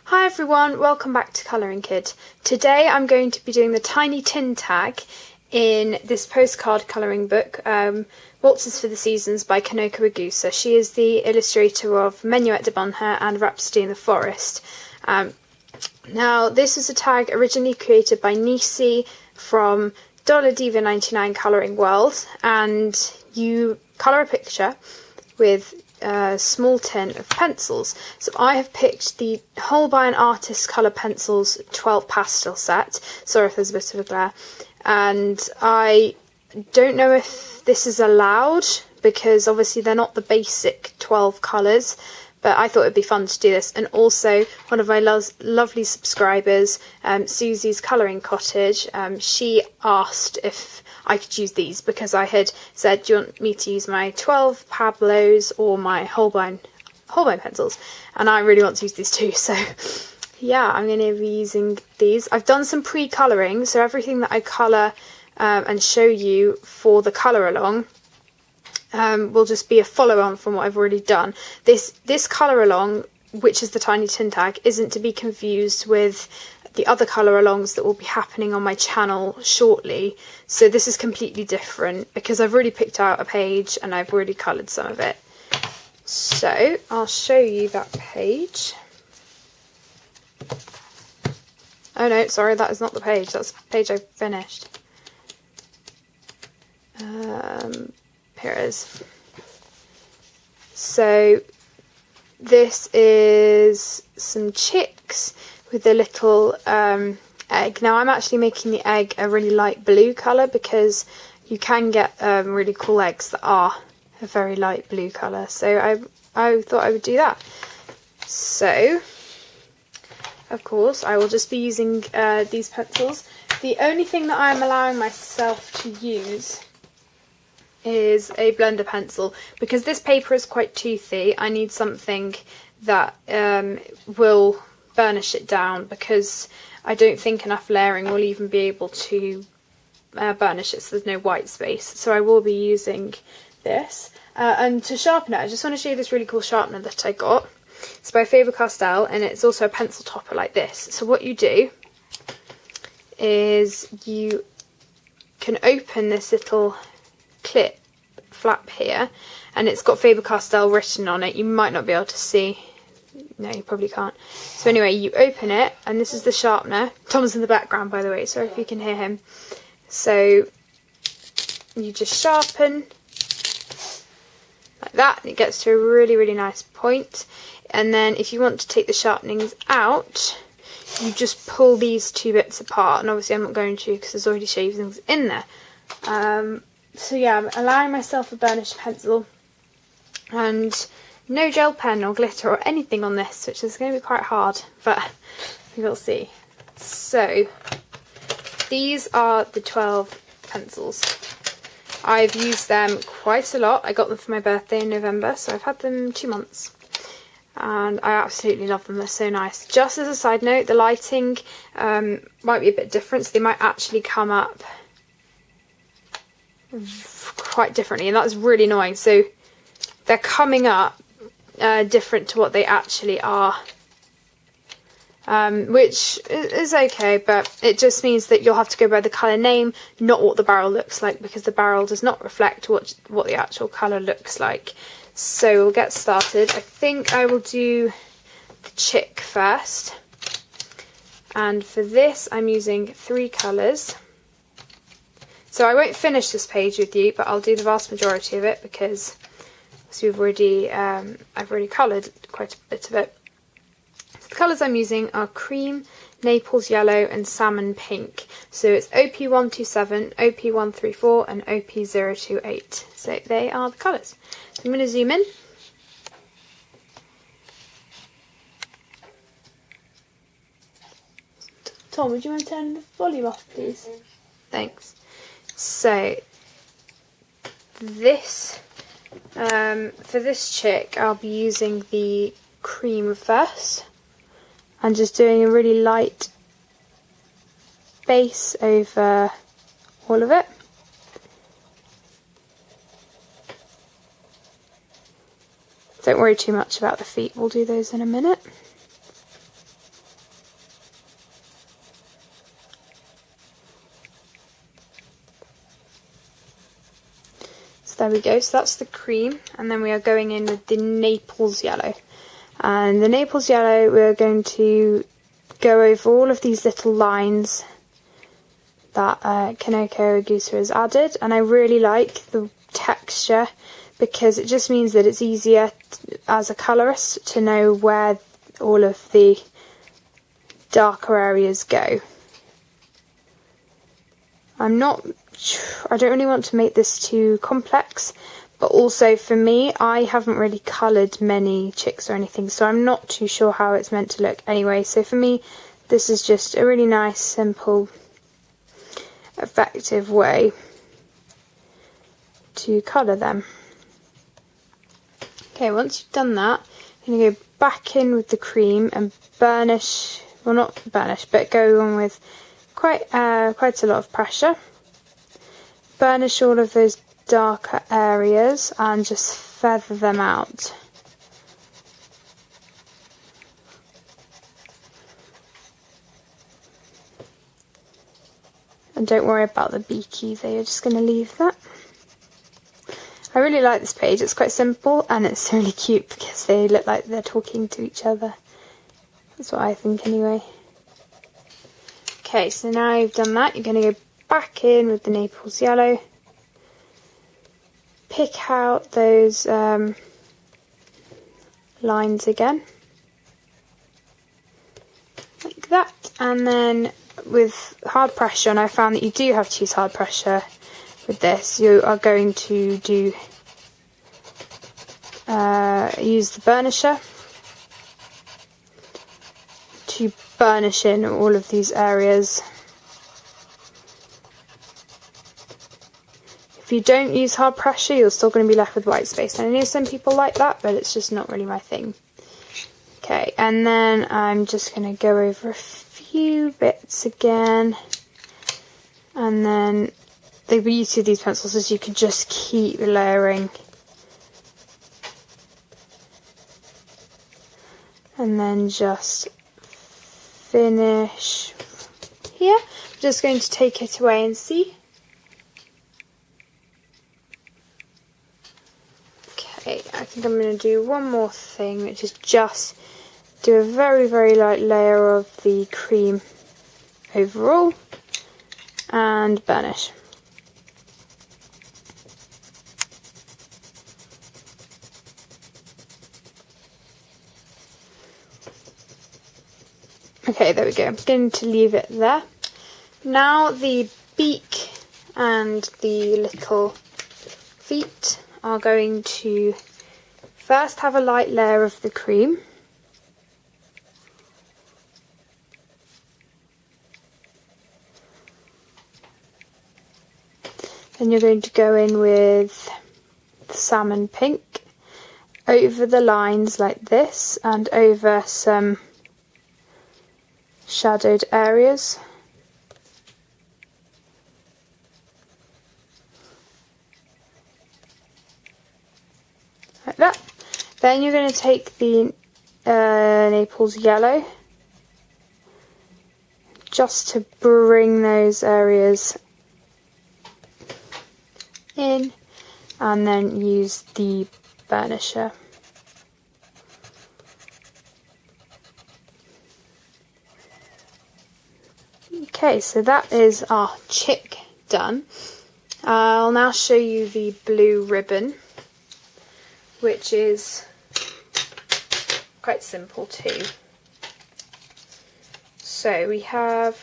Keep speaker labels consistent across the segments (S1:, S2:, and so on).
S1: Hi everyone, welcome back to Colouring Kid. Today I'm going to be doing the tiny tin tag in this postcard colouring book, Waltzes for the Seasons by Kanoko Agusa. She is the illustrator of Menuet de Bonheur and Rhapsody in the Forest. Now this was a tag originally created by Necee from DollarDiva99 Coloring World, and you colour a picture with a small tin of pencils. So I have picked the Holbein Artist Colour Pencils 12 pastel set. Sorry if there's a bit of a glare. And I don't know if this is allowed because obviously they're not the basic 12 colours, but I thought it'd be fun to do this. And also one of my lovely subscribers, Susie's Colouring Cottage, she asked if I could use these because I had said, do you want me to use my 12 Pablos or my Holbein pencils? And I really want to use these too, so yeah, I'm going to be using these. I've done some pre-colouring, so everything that I colour and show you for the colour along will just be a follow-on from what I've already done. This colour along, which is the tiny tin tag, isn't to be confused with the other colour alongs that will be happening on my channel shortly. So this is completely different because I've already picked out a page and I've already coloured some of it. So I'll show you that page. Oh no, sorry, that is not the page. That's the page I finished. Here it is. So this is some chicks with a little egg. Now I'm actually making the egg a really light blue colour because you can get really cool eggs that are a very light blue colour. So I thought I would do that. So of course I will just be using these pencils. The only thing that I'm allowing myself to use is a blender pencil because this paper is quite toothy. I need something that will burnish it down because I don't think enough layering will even be able to burnish it, so there's no white space. So I will be using this. And to sharpen it, I just want to show you this really cool sharpener that I got. It's by Faber-Castell and it's also a pencil topper like this. So what you do is you can open this little clip flap here and it's got Faber-Castell written on it. You might not be able to see. No, you probably can't. So anyway, you open it and this is the sharpener. Tom's in the background, by the way, sorry if you can hear him. So you just sharpen like that and it gets to a really nice point. And then if you want to take the sharpenings out, you just pull these two bits apart, and obviously I'm not going to because there's already shavings in there. So yeah, I'm allowing myself a burnished pencil and no gel pen or glitter or anything on this, which is going to be quite hard, but you'll see. So these are the 12 pencils. I've used them quite a lot. I got them for my birthday in November, so I've had them 2 months. And I absolutely love them, they're so nice. Just as a side note, the lighting might be a bit different, so they might actually come up quite differently, and that's really annoying. So they're coming up different to what they actually are, which is okay, but it just means that you'll have to go by the colour name, not what the barrel looks like, because the barrel does not reflect what the actual colour looks like. So we'll get started. I think I will do the chick first, and for this I'm using 3 colours. So I won't finish this page with you, but I'll do the vast majority of it because we've already I've already coloured quite a bit of it. So the colours I'm using are cream, Naples yellow and salmon pink. So it's OP127, OP134 and OP028. So they are the colours. So I'm going to zoom in. Tom, would you mind turning the volume off, please? Thanks. So this for this chick I'll be using the cream first and just doing a really light base over all of it. Don't worry too much about the feet, we'll do those in a minute. There we go, so that's the cream, and then we are going in with the Naples yellow. And the Naples yellow, we're going to go over all of these little lines that Kanoko Agusa has added, and I really like the texture because it just means that it's easier as a colourist to know where all of the darker areas go. I don't really want to make this too complex, but also for me, I haven't really coloured many chicks or anything, so I'm not too sure how it's meant to look anyway. So for me, this is just a really nice, simple, effective way to colour them. Okay, once you've done that, you're going to go back in with the cream and burnish, well not burnish, but go on with quite a lot of pressure. Burnish all of those darker areas and just feather them out. And don't worry about the beak either, you're just going to leave that. I really like this page, it's quite simple and it's really cute because they look like they're talking to each other. That's what I think anyway. Okay, so now you've done that, you're going to go back in with the Naples yellow. Pick out those lines again. Like that. And then with hard pressure, and I found that you do have to use hard pressure with this, you are going to use the burnisher to burnish in all of these areas. If you don't use hard pressure, you're still going to be left with white space. And I know some people like that, but it's just not really my thing. Okay, and then I'm just going to go over a few bits again. And then the beauty of these pencils is you can just keep layering. And then just finish here. I'm just going to take it away and see. Okay, I think I'm going to do one more thing, which is just do a very, very light layer of the cream overall and burnish. Okay, there we go. I'm going to leave it there. Now the beak and the little feet are going to first have a light layer of the cream. Then you're going to go in with the salmon pink over the lines like this and over some shadowed areas. Like that. Then you're going to take the Naples yellow just to bring those areas in and then use the burnisher. Okay, so that is our chick done. I'll now show you the blue ribbon, which is quite simple too. So we have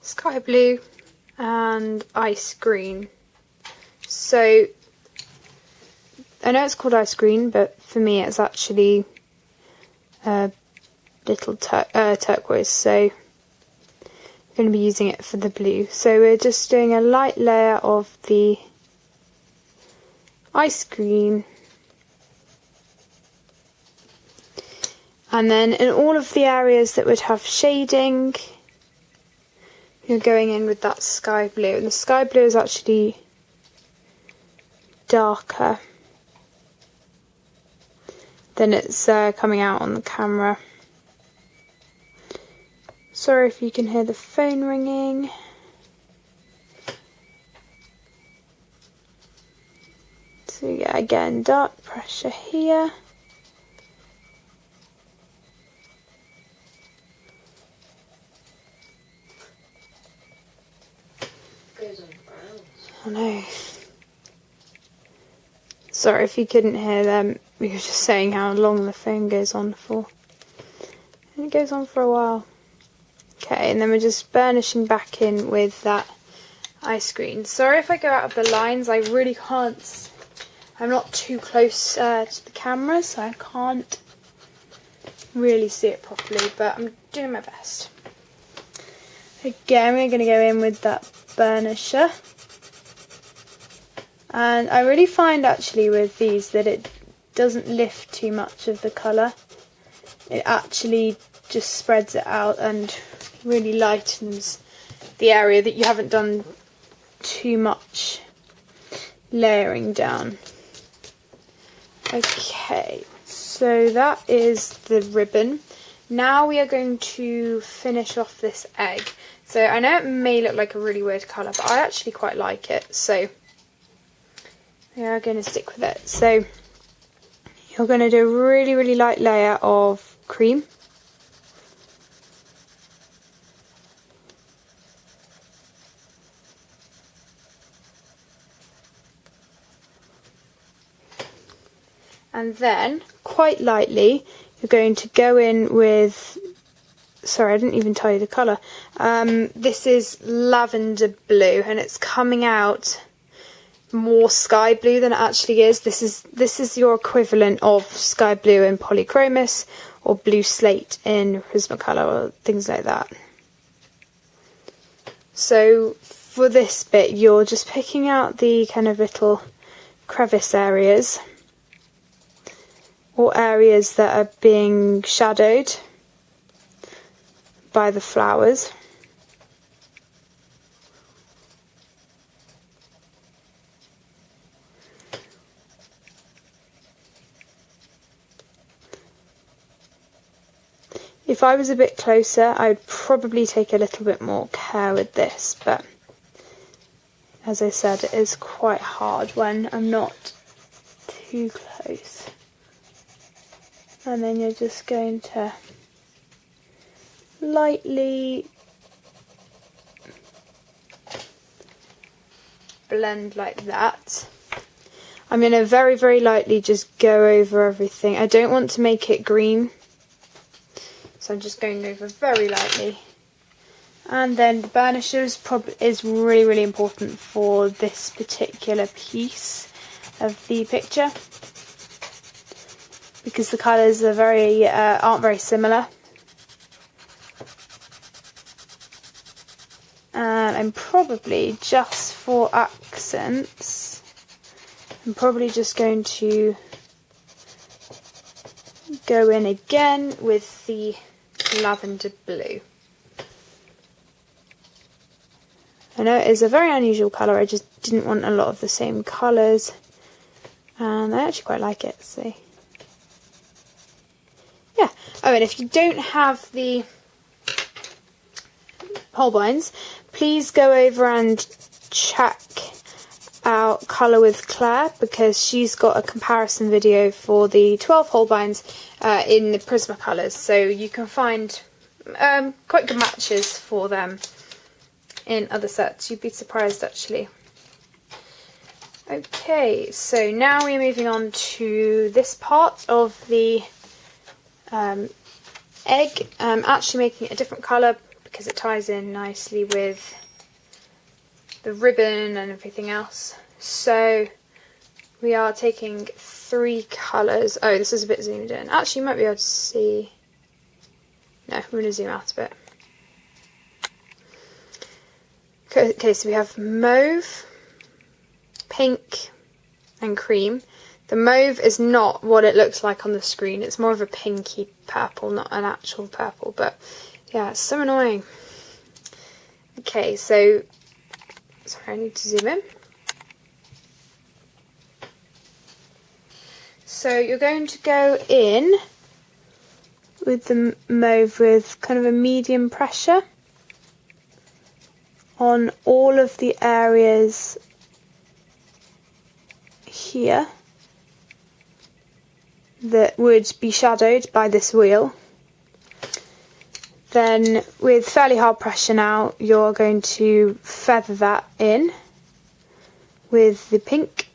S1: sky blue and ice green. So I know it's called ice green, but for me it's actually a little turquoise, so I'm going to be using it for the blue. So we're just doing a light layer of the ice green, and then in all of the areas that would have shading, you're going in with that sky blue, and the sky blue is actually darker than it's coming out on the camera. Sorry if you can hear the phone ringing. So yeah, again, dark pressure here.
S2: Goes on for hours.
S1: I know. Sorry if you couldn't hear them. We were just saying how long the phone goes on for. And it goes on for a while. Okay, and then we're just burnishing back in with that ice green. Sorry if I go out of the lines. I really can't. I'm not too close to the camera, so I can't really see it properly, but I'm doing my best. Again, we're going to go in with that burnisher. And I really find actually with these that it doesn't lift too much of the colour. It actually just spreads it out and really lightens the area that you haven't done too much layering down. Okay, so that is the ribbon. Now we are going to finish off this egg. So I know it may look like a really weird colour, but I actually quite like it. So we are going to stick with it. So you're going to do a really, really light layer of cream. And then, quite lightly, you're going to go in with, sorry, I didn't even tell you the colour. This is lavender blue, and it's coming out more sky blue than it actually is. This is your equivalent of sky blue in Polychromos, or blue slate in Prismacolor, or things like that. So, for this bit, you're just picking out the kind of little crevice areas, or areas that are being shadowed by the flowers. If I was a bit closer, I would probably take a little bit more care with this, but as I said, it is quite hard when I'm not too close. And then you're just going to lightly blend like that. I'm going to very, very lightly just go over everything. I don't want to make it green, so I'm just going over very lightly. And then the burnisher is really, really important for this particular piece of the picture, because the colours are aren't very similar. And I'm probably, just for accents, I'm probably just going to go in again with the lavender blue. I know it is a very unusual colour, I just didn't want a lot of the same colours, and I actually quite like it, so yeah. Oh, and if you don't have the Holbeins, please go over and check out Colour with Claire, because she's got a comparison video for the 12 Holbeins in the Prismacolors, so you can find quite good matches for them in other sets. You'd be surprised actually. Okay, so now we're moving on to this part of the egg. I'm actually making it a different colour because it ties in nicely with the ribbon and everything else. So we are taking 3 colours. Oh, this is a bit zoomed in. Actually, you might be able to see. No, I'm going to zoom out a bit. Okay, so we have mauve, pink and cream. The mauve is not what it looks like on the screen. It's more of a pinky purple, not an actual purple. But yeah, it's so annoying. Okay, so sorry, I need to zoom in. So you're going to go in with the mauve with kind of a medium pressure on all of the areas here that would be shadowed by this wheel. Then with fairly hard pressure now, you're going to feather that in with the pink.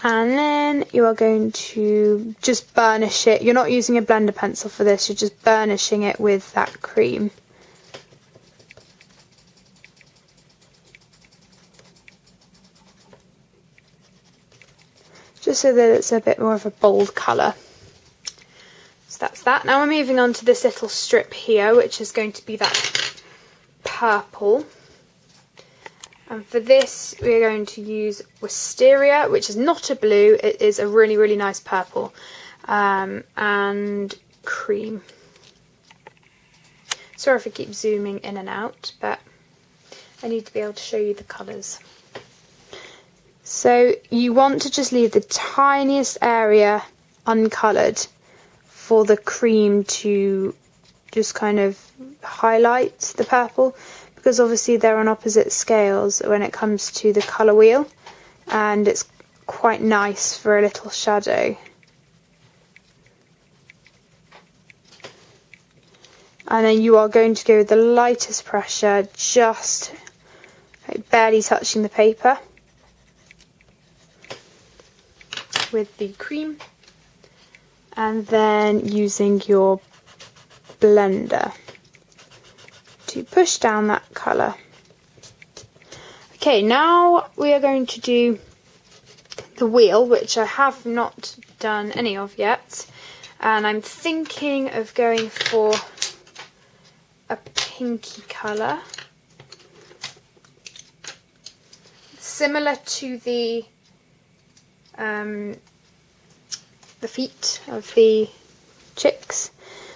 S1: And then you are going to just burnish it. You're not using a blender pencil for this, you're just burnishing it with that cream. Just so that it's a bit more of a bold colour. So that's that. Now we're moving on to this little strip here, which is going to be that purple. And for this we're going to use Wisteria, which is not a blue, it is a really, really nice purple, and cream. Sorry if I keep zooming in and out, but I need to be able to show you the colours. So you want to just leave the tiniest area uncoloured for the cream to just kind of highlight the purple, because obviously they're on opposite scales when it comes to the colour wheel, and it's quite nice for a little shadow. And then you are going to go with the lightest pressure, just barely touching the paper with the cream, and then using your blender to push down that colour. Okay, now we are going to do the wheel, which I have not done any of yet, and I'm thinking of going for a pinky colour, similar to the feet of the chicks.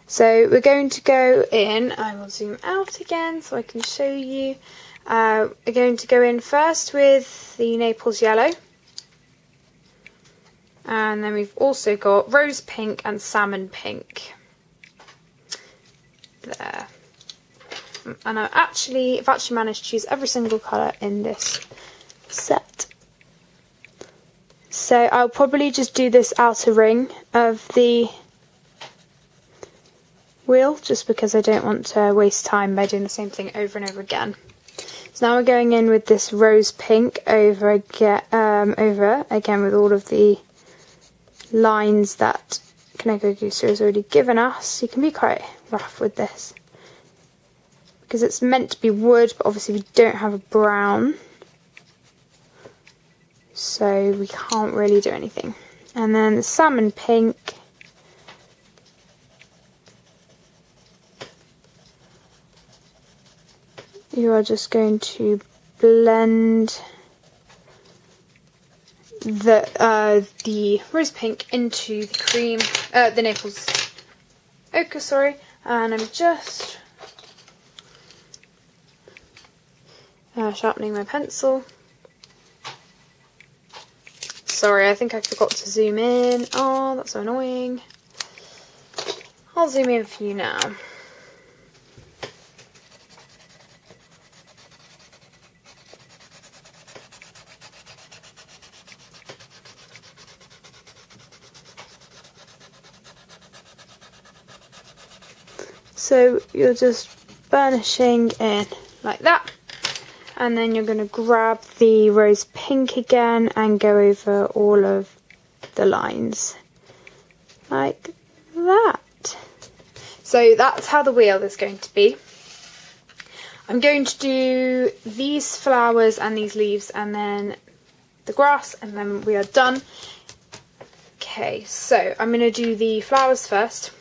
S1: So we're going to go in, I will zoom out again so I can show you. We're going to go in first with the Naples yellow, and then we've also got rose pink and salmon pink there. And I've actually managed to use every single colour in this set. So I'll probably just do this outer ring of the wheel, just because I don't want to waste time by doing the same thing over and over again. So now we're going in with this rose pink over again with all of the lines that Kaneko Gusa has already given us. You can be quite rough with this because it's meant to be wood, but obviously we don't have a brown, so we can't really do anything. And then the salmon pink, you are just going to blend the rose pink into the cream, the Naples ochre, sorry, and I'm just sharpening my pencil. Sorry, I think I forgot to zoom in. Oh, that's so annoying. I'll zoom in for you now. So you're just burnishing in like that, and then you're going to grab the rose pink again and go over all of the lines like that. So that's how the wheel is going to be. I'm going to do these flowers and these leaves and then the grass, and then we are done. Okay, so I'm going to do the flowers first.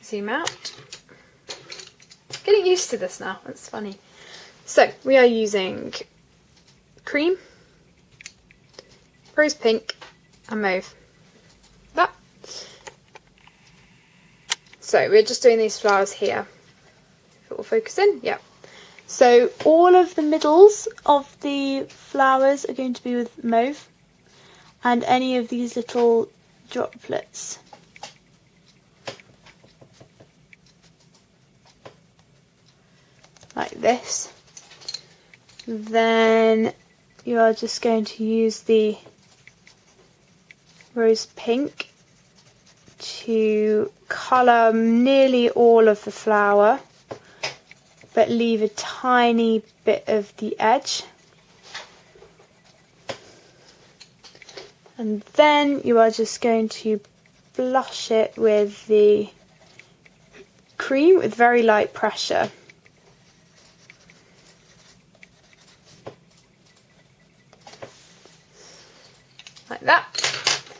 S1: Zoom out. Getting used to this now, it's funny. So we are using cream, rose pink and mauve. That. So we're just doing these flowers here. If it will focus in, yeah. So all of the middles of the flowers are going to be with mauve, and any of these little droplets like this. Then you are just going to use the rose pink to colour nearly all of the flower, but leave a tiny bit of the edge. And then you are just going to blush it with the cream with very light pressure. Like that.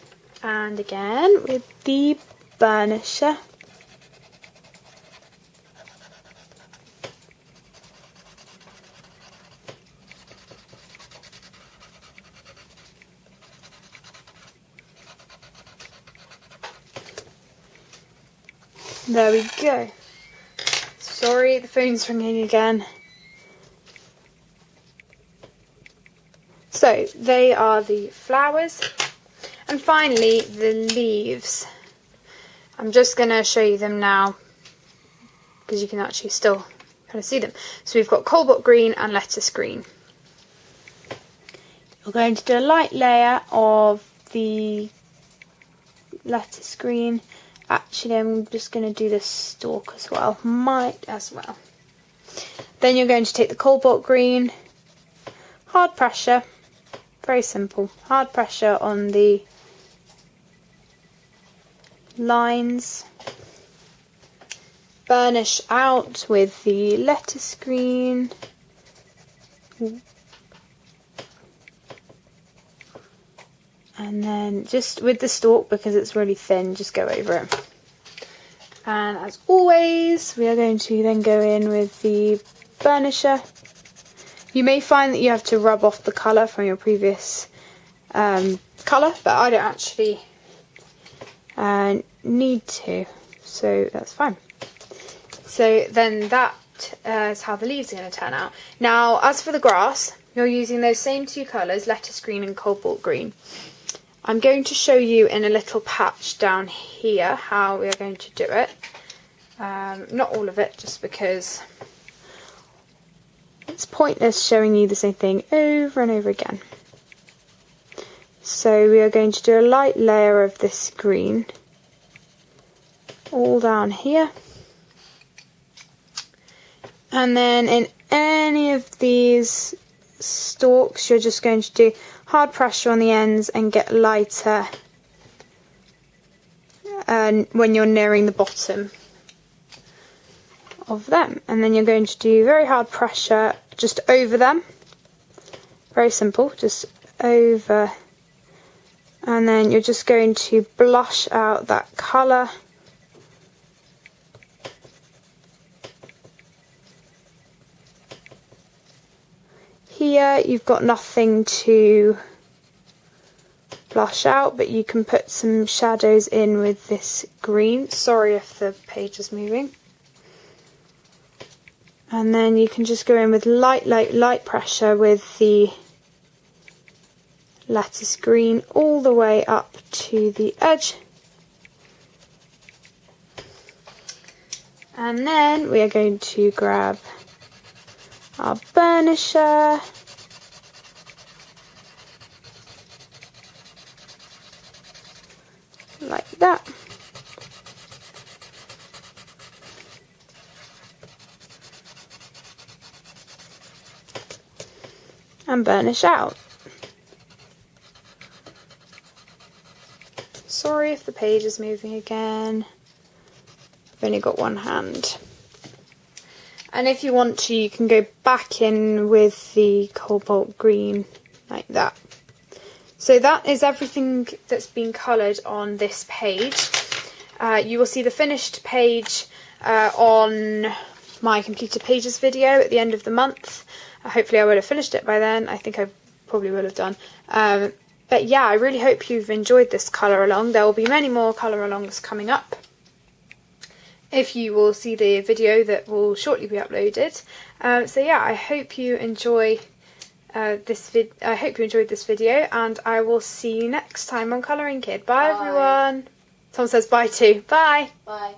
S1: And again with the burnisher. There we go. Sorry, the phone's ringing again. So they are the flowers, and finally the leaves. I'm just going to show you them now because you can actually still kind of see them. So we've got cobalt green and lettuce green. We're going to do a light layer of the lettuce green. Actually, I'm just going to do the stalk as well. Might as well. Then you're going to take the cobalt green, hard pressure, very simple, hard pressure on the lines, burnish out with the lettuce green, and then just with the stalk, because it's really thin, just go over it. And as always, we are going to then go in with the burnisher. You may find that you have to rub off the colour from your previous colour, but I don't actually need to, so that's fine. So then that is how the leaves are going to turn out. Now, as for the grass, you're using those same two colours, lettuce green and cobalt green. I'm going to show you in a little patch down here how we are going to do it. Not all of it, just because it's pointless showing you the same thing over and over again. So we are going to do a light layer of this green all down here. And then in any of these stalks, you're just going to do hard pressure on the ends and get lighter when you're nearing the bottom of them. And then you're going to do very hard pressure just over them. Very simple, just over. And then you're just going to blush out that colour. Here you've got nothing to blush out, but you can put some shadows in with this green. Sorry if the page is moving. And then you can just go in with light pressure with the lettuce green all the way up to the edge. And then we are going to grab our burnisher, like that. And burnish out. Sorry if the page is moving again. I've only got one hand. And if you want to, you can go back in with the cobalt green like that. So that is everything that's been coloured on this page. You will see the finished page on my completed pages video at the end of the month. Hopefully I would have finished it by then. I think I probably will have done. But yeah, I really hope you've enjoyed this colour along. There will be many more colour alongs coming up. if you will see the video that will shortly be uploaded. So yeah, I hope you enjoy I hope you enjoyed this video, and I will see you next time on Colouring Kid. Bye. Everyone. Tom says bye too. Bye.
S2: Bye.